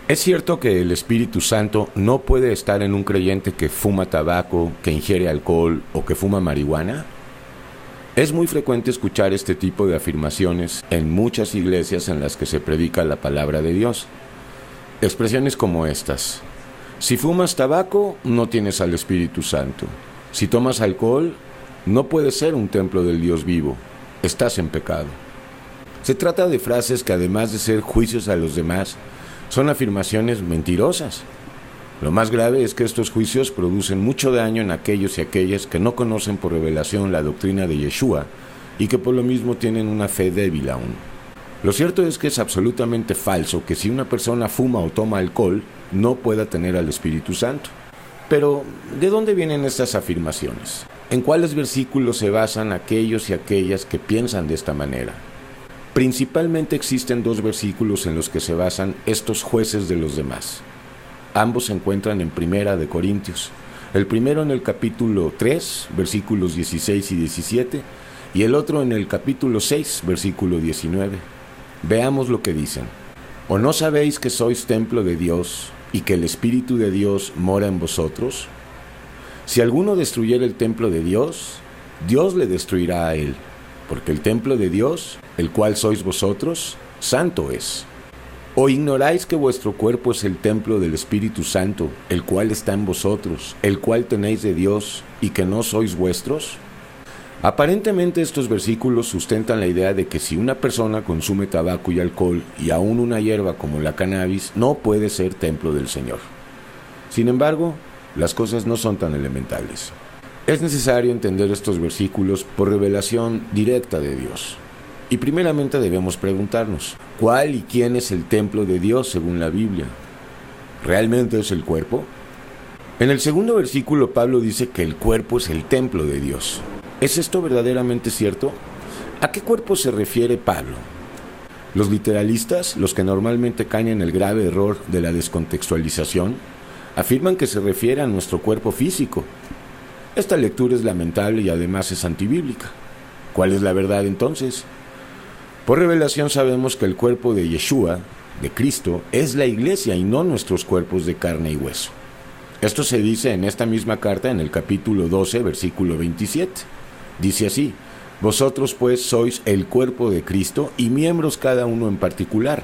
¿Es cierto que el Espíritu Santo no puede estar en un creyente que fuma tabaco, que ingiere alcohol o que fuma marihuana? Es muy frecuente escuchar este tipo de afirmaciones en muchas iglesias en las que se predica la palabra de Dios. Expresiones como estas: si fumas tabaco, no tienes al Espíritu Santo. Si tomas alcohol, no puedes ser un templo del Dios vivo. Estás en pecado. Se trata de frases que, además de ser juicios a los demás, son afirmaciones mentirosas. Lo más grave es que estos juicios producen mucho daño en aquellos y aquellas que no conocen por revelación la doctrina de Yeshua y que por lo mismo tienen una fe débil aún. Lo cierto es que es absolutamente falso que si una persona fuma o toma alcohol, no pueda tener al Espíritu Santo. Pero, ¿de dónde vienen estas afirmaciones? ¿En cuáles versículos se basan aquellos y aquellas que piensan de esta manera? Principalmente existen dos versículos en los que se basan estos jueces de los demás. Ambos se encuentran en Primera de Corintios. El primero en el capítulo 3, versículos 16 y 17, y el otro en el capítulo 6, versículo 19. Veamos lo que dicen. ¿O no sabéis que sois templo de Dios y que el Espíritu de Dios mora en vosotros? Si alguno destruyera el templo de Dios, Dios le destruirá a él, porque el templo de Dios, el cual sois vosotros, santo es. ¿O ignoráis que vuestro cuerpo es el templo del Espíritu Santo, el cual está en vosotros, el cual tenéis de Dios, y que no sois vuestros? Aparentemente estos versículos sustentan la idea de que si una persona consume tabaco y alcohol, y aún una hierba como la cannabis, no puede ser templo del Señor. Sin embargo, las cosas no son tan elementales. Es necesario entender estos versículos por revelación directa de Dios. Y primeramente debemos preguntarnos, ¿cuál y quién es el templo de Dios según la Biblia? ¿Realmente es el cuerpo? En el segundo versículo Pablo dice que el cuerpo es el templo de Dios. ¿Es esto verdaderamente cierto? ¿A qué cuerpo se refiere Pablo? Los literalistas, los que normalmente caen en el grave error de la descontextualización, afirman que se refiere a nuestro cuerpo físico. Esta lectura es lamentable y además es antibíblica. ¿Cuál es la verdad entonces? Por revelación sabemos que el cuerpo de Yeshua, de Cristo, es la iglesia y no nuestros cuerpos de carne y hueso. Esto se dice en esta misma carta en el capítulo 12, versículo 27. Dice así: vosotros pues sois el cuerpo de Cristo y miembros cada uno en particular.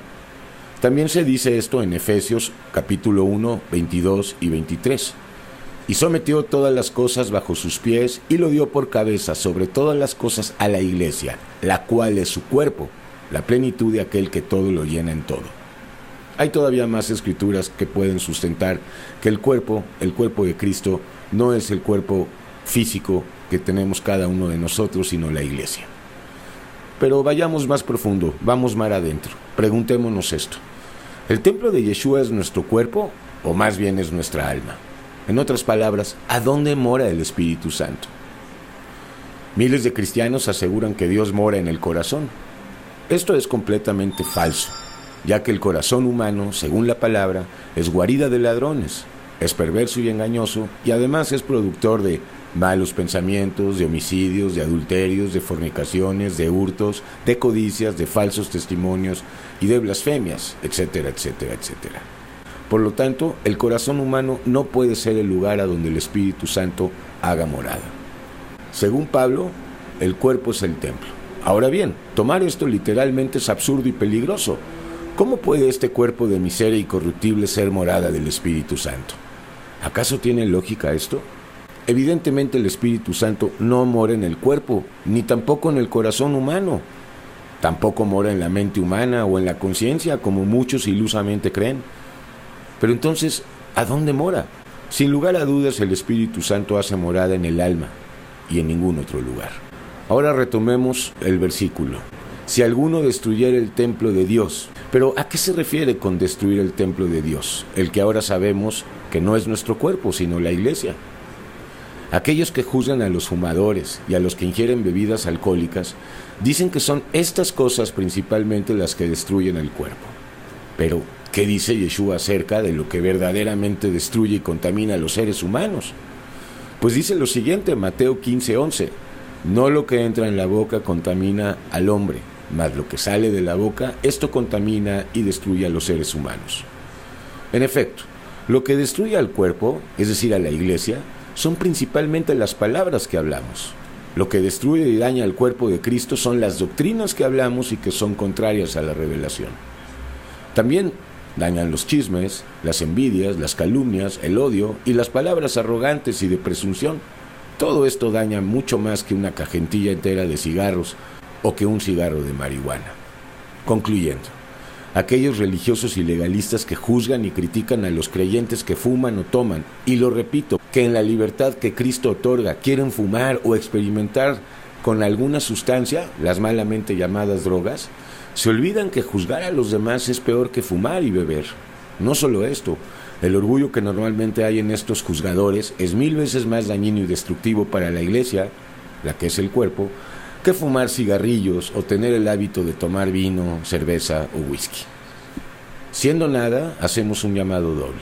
También se dice esto en Efesios capítulo 1, 22 y 23. Y sometió todas las cosas bajo sus pies y lo dio por cabeza sobre todas las cosas a la iglesia, la cual es su cuerpo, la plenitud de aquel que todo lo llena en todo. Hay todavía más escrituras que pueden sustentar que el cuerpo de Cristo no es el cuerpo físico que tenemos cada uno de nosotros, sino la iglesia. Pero vayamos más profundo, vamos más adentro, preguntémonos esto: ¿el templo de Yeshua es nuestro cuerpo o más bien es nuestra alma? En otras palabras, ¿a dónde mora el Espíritu Santo? Miles de cristianos aseguran que Dios mora en el corazón. Esto es completamente falso, ya que el corazón humano, según la palabra, es guarida de ladrones, es perverso y engañoso, y además es productor de malos pensamientos, de homicidios, de adulterios, de fornicaciones, de hurtos, de codicias, de falsos testimonios y de blasfemias, etcétera, etcétera, etcétera. Por lo tanto, el corazón humano no puede ser el lugar a donde el Espíritu Santo haga morada. Según Pablo, el cuerpo es el templo. Ahora bien, tomar esto literalmente es absurdo y peligroso. ¿Cómo puede este cuerpo de miseria incorruptible ser morada del Espíritu Santo? ¿Acaso tiene lógica esto? Evidentemente el Espíritu Santo no mora en el cuerpo, ni tampoco en el corazón humano. Tampoco mora en la mente humana o en la conciencia, como muchos ilusamente creen. Pero entonces, ¿a dónde mora? Sin lugar a dudas, el Espíritu Santo hace morada en el alma y en ningún otro lugar. Ahora retomemos el versículo. Si alguno destruyera el templo de Dios. Pero ¿a qué se refiere con destruir el templo de Dios? El que ahora sabemos que no es nuestro cuerpo, sino la iglesia. Aquellos que juzgan a los fumadores y a los que ingieren bebidas alcohólicas dicen que son estas cosas principalmente las que destruyen el cuerpo. Pero ¿qué dice Yeshua acerca de lo que verdaderamente destruye y contamina a los seres humanos? Pues dice lo siguiente, Mateo 15:11. No lo que entra en la boca contamina al hombre, mas lo que sale de la boca, esto contamina y destruye a los seres humanos. En efecto, lo que destruye al cuerpo, es decir, a la iglesia, son principalmente las palabras que hablamos. Lo que destruye y daña al cuerpo de Cristo son las doctrinas que hablamos y que son contrarias a la revelación. También dañan los chismes, las envidias, las calumnias, el odio y las palabras arrogantes y de presunción. Todo esto daña mucho más que una cajetilla entera de cigarros o que un cigarro de marihuana. Concluyendo, aquellos religiosos y legalistas que juzgan y critican a los creyentes que fuman o toman, y lo repito, que en la libertad que Cristo otorga quieren fumar o experimentar con alguna sustancia, las malamente llamadas drogas, se olvidan que juzgar a los demás es peor que fumar y beber. No solo esto, el orgullo que normalmente hay en estos juzgadores es 1000 veces más dañino y destructivo para la iglesia, la que es el cuerpo, que fumar cigarrillos o tener el hábito de tomar vino, cerveza o whisky. Siendo nada, hacemos un llamado doble.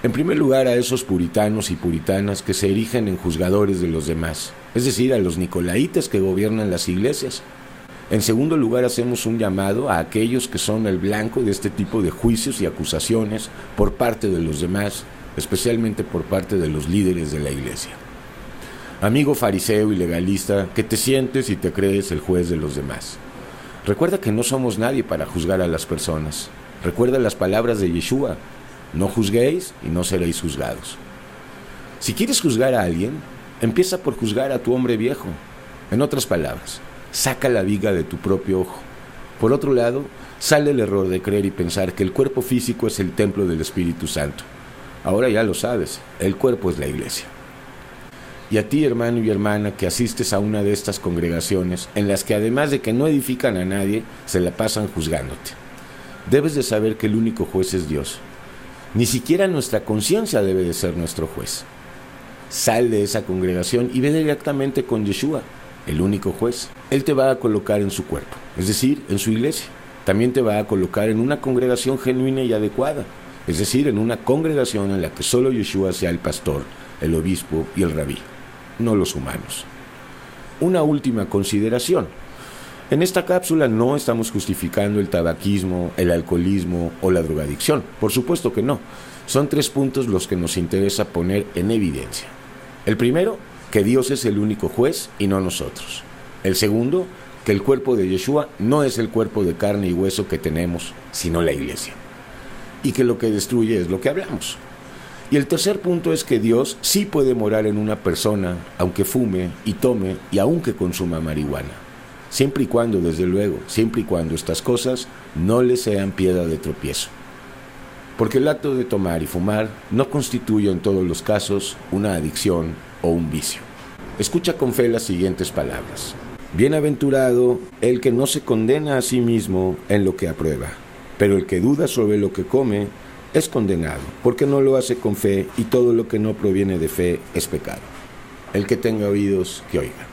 En primer lugar, a esos puritanos y puritanas que se erigen en juzgadores de los demás, es decir, a los nicolaitas que gobiernan las iglesias. En segundo lugar, hacemos un llamado a aquellos que son el blanco de este tipo de juicios y acusaciones por parte de los demás, especialmente por parte de los líderes de la iglesia. Amigo fariseo y legalista, que te sientes y te crees el juez de los demás. Recuerda que no somos nadie para juzgar a las personas. Recuerda las palabras de Yeshua: no juzguéis y no seréis juzgados. Si quieres juzgar a alguien, empieza por juzgar a tu hombre viejo. En otras palabras, saca la viga de tu propio ojo. Por otro lado, sale el error de creer y pensar que el cuerpo físico es el templo del Espíritu Santo. Ahora ya lo sabes, el cuerpo es la iglesia. Y a ti, hermano y hermana, que asistes a una de estas congregaciones en las que además de que no edifican a nadie, se la pasan juzgándote. Debes de saber que el único juez es Dios. Ni siquiera nuestra conciencia debe de ser nuestro juez. Sal de esa congregación y ve directamente con Yeshua, el único juez. Él te va a colocar en su cuerpo, es decir, en su iglesia. También te va a colocar en una congregación genuina y adecuada, es decir, en una congregación en la que solo Yeshua sea el pastor, el obispo y el rabí, no los humanos. Una última consideración. En esta cápsula no estamos justificando el tabaquismo, el alcoholismo o la drogadicción. Por supuesto que no. Son 3 puntos los que nos interesa poner en evidencia. El primero, que Dios es el único juez y no nosotros. El segundo, que el cuerpo de Yeshua no es el cuerpo de carne y hueso que tenemos, sino la iglesia. Y que lo que destruye es lo que hablamos. Y el tercer punto es que Dios sí puede morar en una persona, aunque fume y tome y aunque consuma marihuana. Siempre y cuando, desde luego, siempre y cuando estas cosas no le sean piedra de tropiezo. Porque el acto de tomar y fumar no constituye en todos los casos una adicción o un vicio. Escucha con fe las siguientes palabras. Bienaventurado el que no se condena a sí mismo en lo que aprueba, pero el que duda sobre lo que come es condenado, porque no lo hace con fe, y todo lo que no proviene de fe es pecado. El que tenga oídos, que oiga.